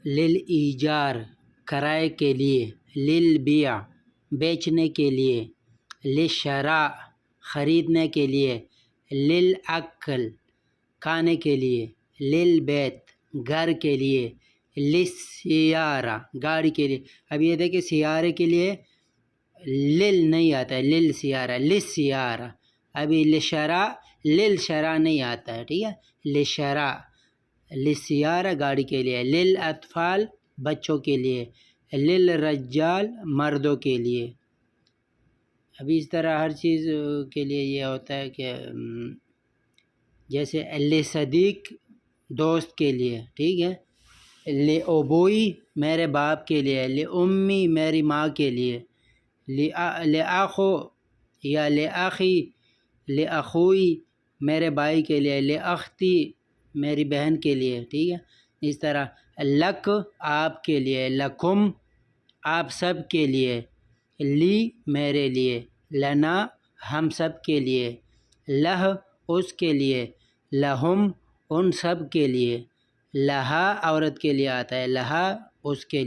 للایجار کرائے کے لیے، للبیع بیچنے کے لیے، للشراء خریدنے کے لیے، للاکل کھانے کے لیے، للبیت گھر کے لیے، للسیارہ گاڑی کے لیے۔ اب یہ دیکھیں سیارے کے لیے لل نہیں آتا ہے، للسیارہ للسیارہ۔ ابھی للشراء للشراء نہیں آتا ہے، ٹھیک ہے، للشراء للسیارہ گاڑی کے لیے، للاطفال بچوں کے لیے، للرجال مردوں کے لیے۔ ابھی اس طرح ہر چیز کے لیے یہ ہوتا ہے کہ جیسے لصدیق دوست کے لیے، ٹھیک ہے، لأبوئی میرے باپ کے لیے، لأمی میری ماں کے لیے، لأخو یا لأخی لأخوئی میرے بھائی کے لیے، لأختی میری بہن کے لیے، ٹھیک ہے۔ اس طرح لک آپ کے لیے، لکم آپ سب کے لیے، لی میرے لیے، لنا ہم سب کے لیے، لہ اس کے لیے، لہم ان سب کے لیے، لہا عورت کے لیے آتا ہے، لہا اس کے لیے۔